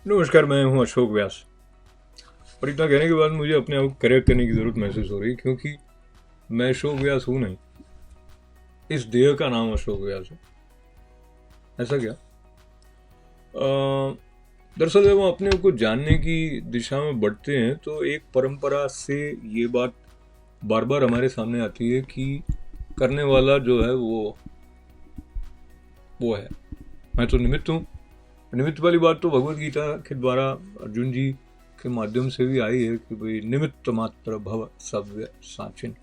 नमस्कार, मैं हूँ अशोक व्यास। और इतना कहने के बाद मुझे अपने आप को करेक्ट करने की ज़रूरत महसूस हो रही है, क्योंकि मैं अशोक व्यास हूँ नहीं। इस देह का नाम अशोक व्यास है। ऐसा क्या? दरअसल जब हम अपने को जानने की दिशा में बढ़ते हैं तो एक परंपरा से ये बात बार बार हमारे सामने आती है कि करने वाला जो है वो है। मैं तो निमित्त हूँ। निमित्त वाली बात तो भगवत गीता के द्वारा अर्जुन जी के माध्यम से भी आई है कि भाई निमित्त मात्र भव सव्य साचिन।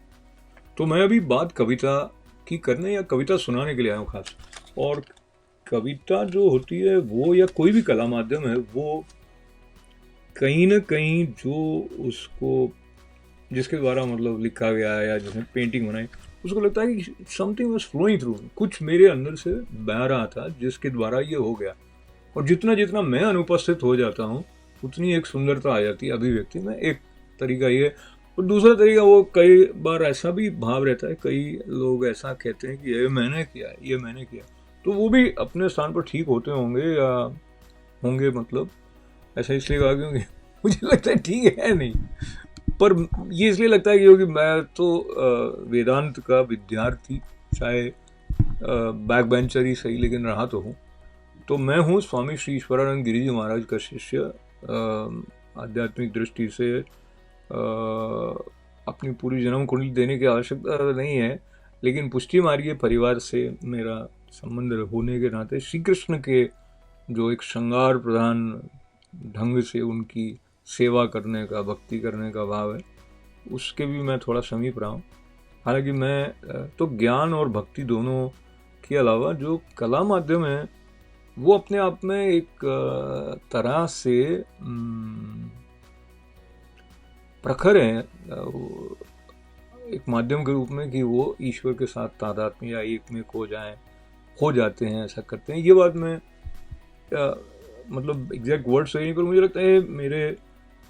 तो मैं अभी बात कविता की करने या कविता सुनाने के लिए आया हूँ खास। और कविता जो होती है वो या कोई भी कला माध्यम है वो कहीं ना कहीं जो उसको जिसके द्वारा मतलब लिखा गया है या जिसने पेंटिंग बनाई, उसको लगता है कि समथिंग वाज फ्लोइंग थ्रू, कुछ मेरे अंदर से बह रहा था जिसके द्वारा ये हो गया। और जितना जितना मैं अनुपस्थित हो जाता हूँ उतनी एक सुंदरता आ जाती है अभिव्यक्ति में। एक तरीका ये। और दूसरा तरीका, वो कई बार ऐसा भी भाव रहता है, कई लोग ऐसा कहते हैं कि ये मैंने किया, ये मैंने किया। तो वो भी अपने स्थान पर ठीक होते होंगे या होंगे, मतलब ऐसा इसलिए कहा क्योंकि मुझे लगता है ठीक है नहीं। पर ये इसलिए लगता है क्योंकि मैं तो वेदांत का विद्यार्थी, चाहे बैक बेंचर ही सही, लेकिन रहा तो हूँ। तो मैं हूँ स्वामी श्री ईश्वरानंद गिरी जी महाराज का शिष्य। आध्यात्मिक दृष्टि से अपनी पूरी जन्म कुंडली देने की आवश्यकता नहीं है, लेकिन पुष्टि मार्गीय परिवार से मेरा संबंध होने के नाते श्री कृष्ण के जो एक श्रृंगार प्रधान ढंग से उनकी सेवा करने का, भक्ति करने का भाव है, उसके भी मैं थोड़ा समीप रहा हूँ। हालांकि मैं तो ज्ञान और भक्ति दोनों के अलावा जो कला माध्यम है वो अपने आप में एक तरह से प्रखर है, एक माध्यम के रूप में कि वो ईश्वर के साथ तादात्म्य या एक में हो जाते हैं, ऐसा करते हैं। ये बात मैं मतलब एग्जैक्ट वर्ड सही नहीं, पर मुझे लगता है मेरे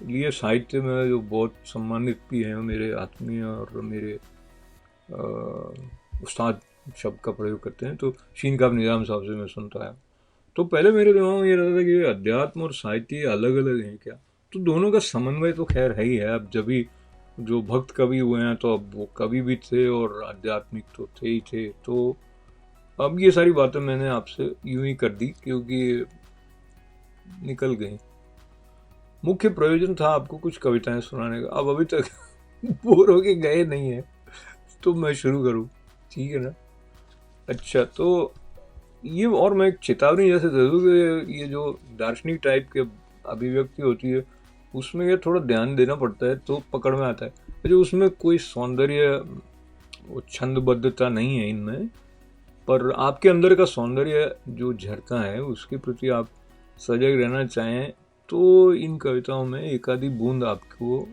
लिए साहित्य में जो बहुत सम्मानित भी हैं, मेरे आत्मीय और मेरे उस्ताद शब्द का प्रयोग करते हैं, तो शीन काब निजाम साहब से मैं सुनता है। तो पहले मेरे दिमाग में ये रहता था कि अध्यात्म और साहित्य अलग अलग हैं क्या? तो दोनों का समन्वय तो खैर है ही है। अब जब भी जो भक्त कवि हुए हैं तो अब वो कवि भी थे और आध्यात्मिक तो थे ही थे। तो अब ये सारी बातें मैंने आपसे यूं ही कर दी क्योंकि निकल गई। मुख्य प्रयोजन था आपको कुछ कविताएं सुनाने का। अब अभी तक बोर होके गए नहीं है तो मैं शुरू करूं, ठीक है ना? अच्छा, तो ये, और मैं एक चेतावनी जैसे दे दूँ कि ये जो दार्शनिक टाइप के अभिव्यक्ति होती है उसमें ये थोड़ा ध्यान देना पड़ता है तो पकड़ में आता है। जो उसमें कोई सौंदर्य, वो छंदबद्धता नहीं है इनमें, पर आपके अंदर का सौंदर्य जो झरता है उसके प्रति आप सजग रहना चाहें तो इन कविताओं में एक आधी बूंद आपको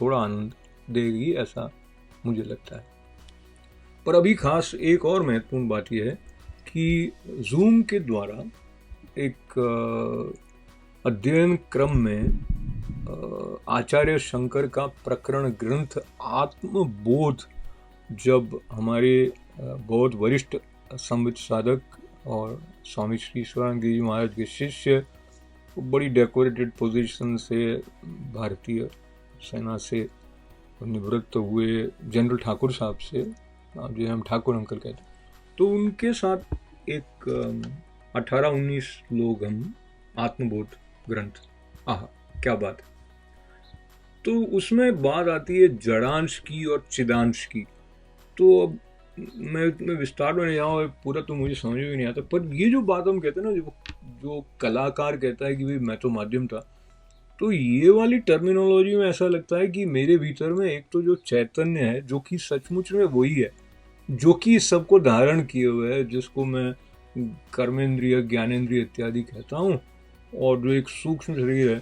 थोड़ा आनंद देगी, ऐसा मुझे लगता है। पर अभी खास एक और महत्वपूर्ण बात यह है कि जूम के द्वारा एक अध्ययन क्रम में आचार्य शंकर का प्रकरण ग्रंथ आत्मबोध, जब हमारे बहुत वरिष्ठ संवित साधक और स्वामी श्री ईश्वरानंद गिरी जी महाराज के शिष्य बड़ी डेकोरेटेड पोजीशन से भारतीय सेना से निवृत्त हुए जनरल ठाकुर साहब से, जो हम ठाकुर अंकल कहते हैं, तो उनके साथ एक 18-19 लोग हम आत्मबोध ग्रंथ, आह क्या बात है। तो उसमें बात आती है जड़ांश की और चिदांश की। तो अब मैं विस्तार में नहीं जाऊँ, पूरा तो मुझे समझ में नहीं आता, पर ये जो बात हम कहते हैं ना, जो कलाकार कहता है कि भाई मैं तो माध्यम था, तो ये वाली टर्मिनोलॉजी में ऐसा लगता है कि मेरे भीतर में एक तो जो चैतन्य है जो कि सचमुच में वही है, जो कि सबको धारण किए हुए है, जिसको मैं कर्मेंद्रिय, ज्ञानेंद्रिय इत्यादि कहता हूँ, और जो एक सूक्ष्म शरीर है।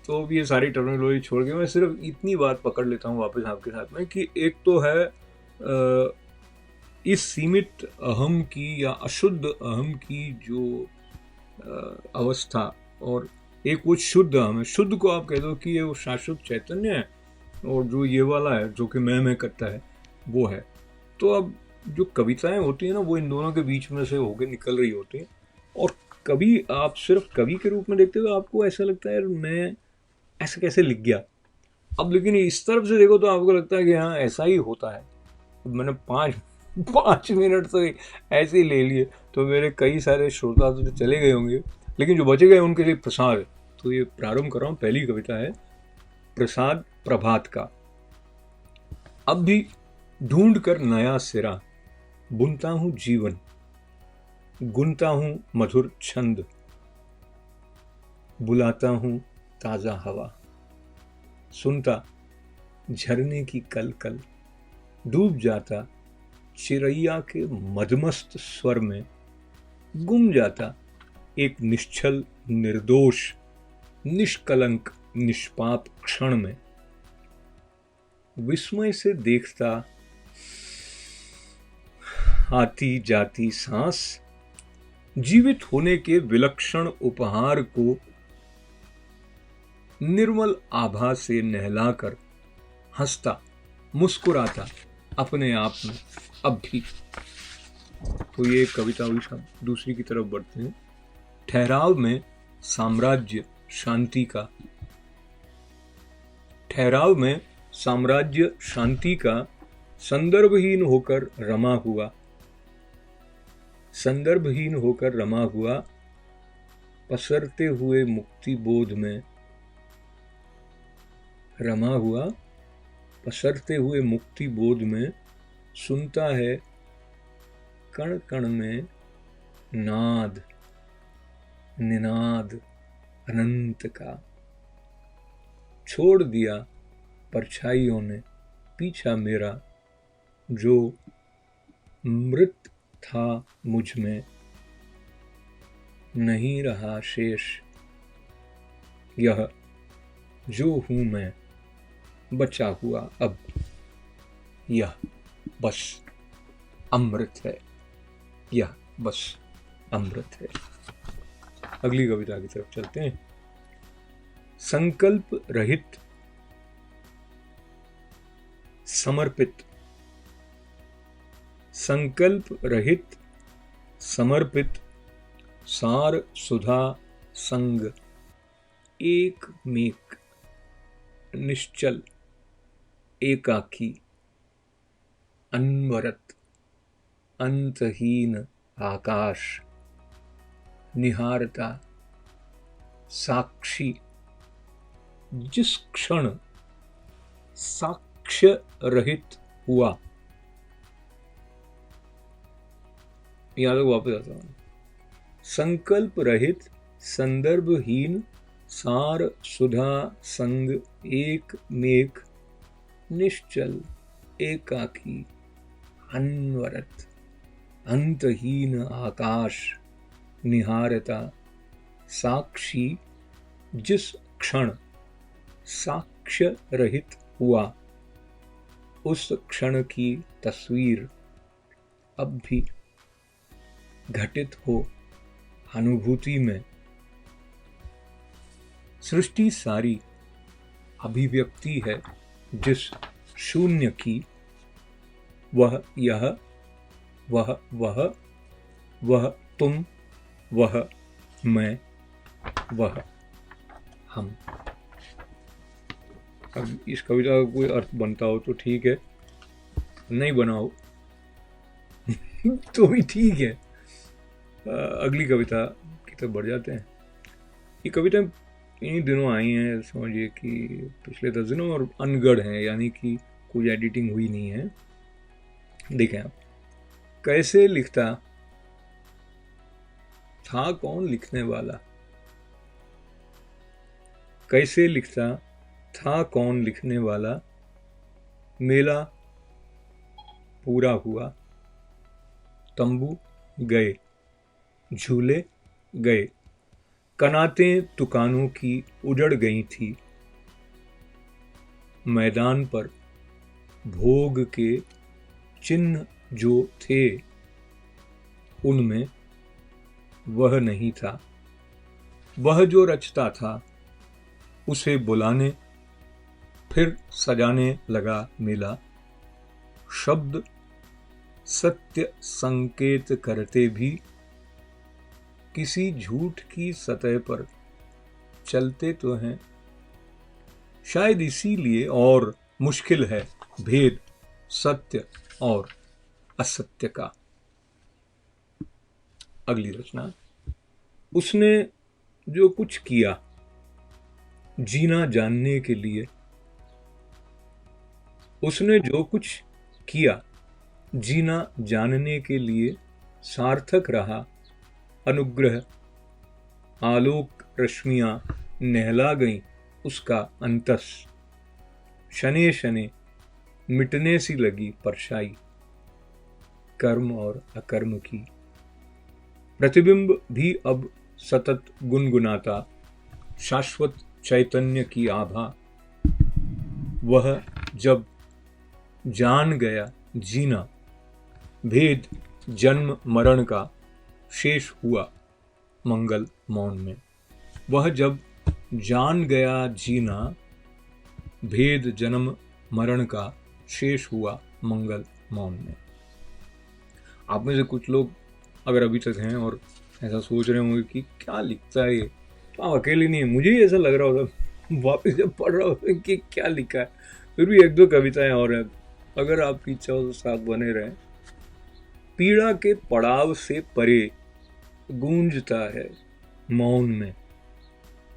तो ये सारी टर्मिनोलॉजी छोड़ के मैं सिर्फ इतनी बात पकड़ लेता हूँ वापस आपके साथ में कि एक तो है इस सीमित अहम की या अशुद्ध अहम की जो अवस्था, और एक वो शुद्ध अहम है। शुद्ध को आप कह दो कि ये वो शाश्वत चैतन्य है, और जो ये वाला है जो कि मैं करता है वो है। तो अब जो कविताएं होती है ना वो इन दोनों के बीच में से होके निकल रही होती हैं, और कभी आप सिर्फ कवि के रूप में देखते हो, आपको ऐसा लगता है यार मैं ऐसा कैसे लिख गया। अब लेकिन इस तरफ से देखो तो आपको लगता है कि हाँ ऐसा ही होता है। अब मैंने 5 मिनट तो ऐसे ही ले लिए, तो मेरे कई सारे श्रोता तो चले गए होंगे, लेकिन जो बचे गए उनके लिए प्रसाद है। तो ये प्रारंभ कर रहा हूँ। पहली कविता है प्रसाद प्रभात का। अब भी ढूंढ कर नया सिरा बुनता हूँ जीवन, गुनता हूँ मधुर छंद, बुलाता हूँ ताजा हवा, सुनता झरने की कल कल, डूब जाता चिरैया के मदमस्त स्वर में, गुम जाता एक निश्चल निर्दोष निष्कलंक निष्पाप क्षण में, विस्मय से देखता आती जाती सांस, जीवित होने के विलक्षण उपहार को निर्मल आभा से नहलाकर हंसता मुस्कुराता अपने आप में अब भी। तो ये कविता हुई। दूसरी की तरफ बढ़ते हैं। ठहराव में साम्राज्य शांति का। ठहराव में साम्राज्य शांति का संदर्भहीन होकर रमा हुआ, संदर्भहीन होकर रमा हुआ, पसरते हुए मुक्ति बोध में रमा हुआ, पसरते हुए मुक्ति बोध में, सुनता है कण कण में नाद निनाद अनंत का। छोड़ दिया परछाइयों ने पीछा मेरा, जो मृत था मुझ में नहीं रहा शेष। यह जो हूं मैं बचा हुआ अब, यह बस अमृत है, यह बस अमृत है। अगली कविता की तरफ चलते हैं। संकल्प रहित समर्पित। संकल्प रहित समर्पित, सार सुधा संग एक मेक, निश्चल एकाकी, अनवरत अंतहीन आकाश, निहारता साक्षी, जिस क्षण साक्ष्य रहित हुआ। यहां तक वापस आता हूं। संकल्प रहित संदर्भहीन, सार सुधा संग एक मेक, निश्चल एकाकी, अनवरत अंतहीन आकाश, निहारता साक्षी, जिस क्षण साक्ष्य रहित हुआ, उस क्षण की तस्वीर अब भी घटित हो अनुभूति में। सृष्टि सारी अभिव्यक्ति है जिस शून्य की, वह यह, वह तुम, वह मैं, वह हम। अब इस कविता का कोई अर्थ बनता हो तो ठीक है, नहीं बना हो तो भी ठीक है। अगली कविता की तरफ बढ़ जाते हैं। ये कविता इन्हीं दिनों आई हैं, समझिए कि पिछले 10 दिनों, और अनगढ़ हैं, यानी कि कोई एडिटिंग हुई नहीं है। देखें आप, कैसे लिखता था कौन लिखने वाला, कैसे लिखता था कौन लिखने वाला, मेला पूरा हुआ, तंबू गए, झूले गए, कनातें दुकानों की उजड़ गई थी, मैदान पर भोग के चिन्ह जो थे, उनमें वह नहीं था। वह जो रचता था उसे बुलाने फिर सजाने लगा मेला। शब्द सत्य संकेत करते भी किसी झूठ की सतह पर चलते तो हैं। शायद इसीलिए और मुश्किल है भेद सत्य और असत्य का। अगली रचना। उसने जो कुछ किया जीना जानने के लिए, उसने जो कुछ किया जीना जानने के लिए सार्थक रहा अनुग्रह। आलोक रश्मियां नहला गईं उसका अंतस। शने शने मिटने सी लगी परछाई कर्म और अकर्म की। प्रतिबिंब भी अब सतत गुनगुनाता शाश्वत चैतन्य की आभा। वह जब जान गया जीना भेद जन्म मरण का शेष हुआ मंगल मौन में। वह जब जान गया जीना भेद जन्म मरण का शेष हुआ मंगल मौन में। आप में से कुछ लोग अगर अभी तक हैं और ऐसा सोच रहे होंगे कि क्या लिखता है ये, तो आप अकेले नहीं है। मुझे ही ऐसा लग रहा होता वापस जब पढ़ रहा होता कि क्या लिखा है। फिर भी एक दो कविताएं और हैं, अगर आपकी इच्छा हो तो साथ बने रहें। पीड़ा के पड़ाव से परे गूंजता है मौन में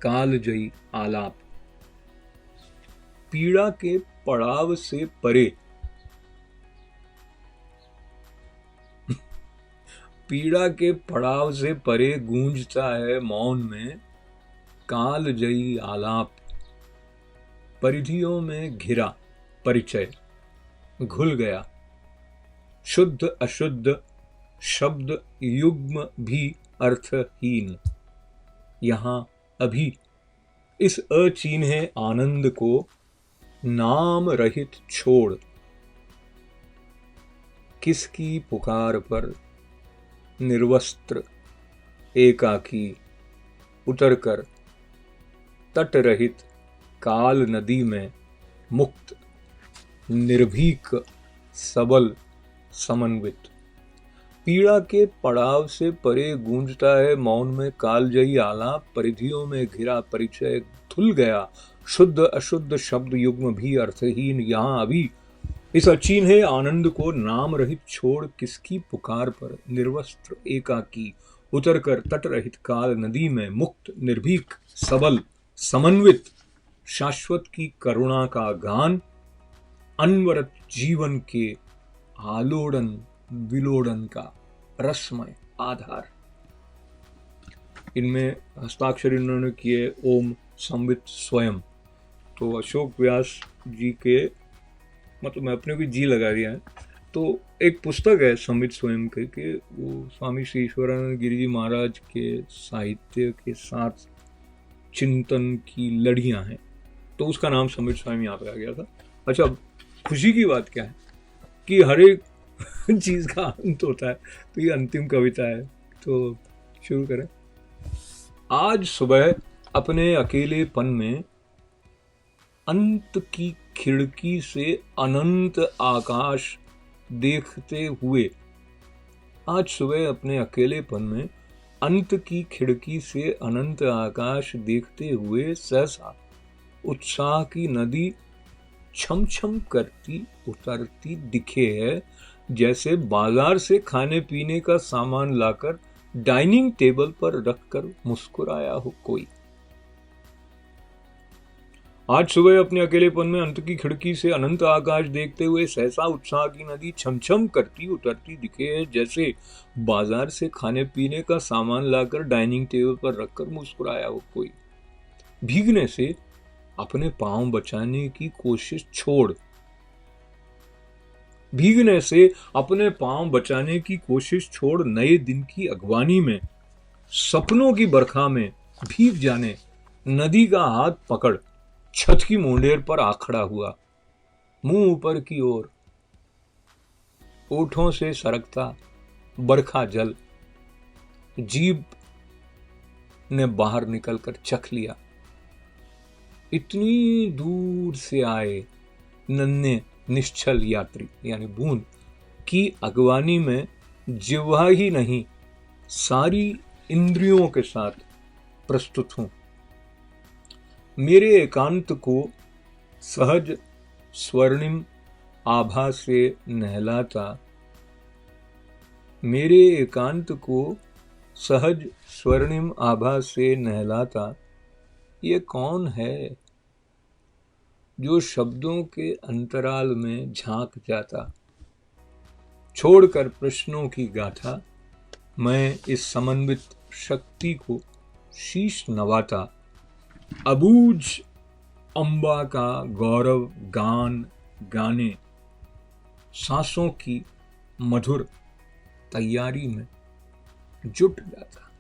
कालजयी आलाप। पीड़ा के पड़ाव से परे पीड़ा के पड़ाव से परे गूंजता है मौन में कालजयी आलाप। परिधियों में घिरा परिचय घुल गया शुद्ध अशुद्ध शब्द युग्म भी अर्थहीन। यहां अभी इस अचिन्हे आनंद को नाम रहित छोड़ किसकी पुकार पर निर्वस्त्र एकाकी उतरकर तट रहित काल नदी में मुक्त निर्भीक सबल समन्वित। पीड़ा के पड़ाव से परे गूंजता है मौन में कालजयी आलाप। परिधियों में घिरा परिचय धुल गया शुद्ध अशुद्ध शब्द युग्म भी अर्थहीन। यहाँ अभी इस अचिन्हे आनंद को नाम रहित छोड़ किसकी पुकार पर निर्वस्त्र एकाकी उतरकर तट रहित काल नदी में मुक्त निर्भीक सबल समन्वित। शाश्वत की करुणा का गान अनवरत जीवन के आलोड़न विलोड़न का रसमय आधार। इनमें हस्ताक्षर इन्होंने किए ओम संवित स्वयं। तो अशोक व्यास जी के, मतलब मैं अपने भी जी लगा दिया है। तो एक पुस्तक है संवित स्वयं के वो स्वामी श्री ईश्वरानंद गिरि जी महाराज के साहित्य के साथ चिंतन की लड़ियां हैं, तो उसका नाम संवित स्वयं यहाँ पे आ गया था। अच्छा, खुशी की बात क्या है कि हर एक चीज का अंत होता है, तो ये अंतिम कविता है, तो शुरू करें। आज सुबह अपने अकेलेपन में अंत की खिड़की से अनंत आकाश देखते हुए, आज सुबह अपने अकेलेपन में अंत की खिड़की से अनंत आकाश देखते हुए सहसा उत्साह की नदी छम छम करती उतरती दिखे है, जैसे बाजार से खाने पीने का सामान लाकर डाइनिंग टेबल पर रखकर मुस्कुराया हो कोई। आज सुबह अपने अकेलेपन में अंत की खिड़की से अनंत आकाश देखते हुए सहसा उत्साह की नदी छमछम करती उतरती दिखे है, जैसे बाजार से खाने पीने का सामान लाकर डाइनिंग टेबल पर रखकर मुस्कुराया हो कोई। भीगने से अपने पांव बचाने की कोशिश छोड़, भीगने से अपने पांव बचाने की कोशिश छोड़ नए दिन की अगवानी में सपनों की बरखा में भीग जाने नदी का हाथ पकड़ छत की मुंडेर पर आ खड़ा हुआ। मुंह ऊपर की ओर, ओठों से सरकता बरखा जल जीभ ने बाहर निकलकर चख लिया। इतनी दूर से आए नन्हे निश्चल यात्री यानी बूंद की अगवानी में जिह्वा ही नहीं सारी इंद्रियों के साथ प्रस्तुत हूं। मेरे एकांत को सहज स्वर्णिम आभा से नहलाता, मेरे एकांत को सहज स्वर्णिम आभा से नहलाता ये कौन है जो शब्दों के अंतराल में झांक जाता। छोड़कर प्रश्नों की गाथा मैं इस समन्वित शक्ति को शीश नवाता। अबूझ अंबा का गौरव गान गाने सांसों की मधुर तैयारी में जुट जाता।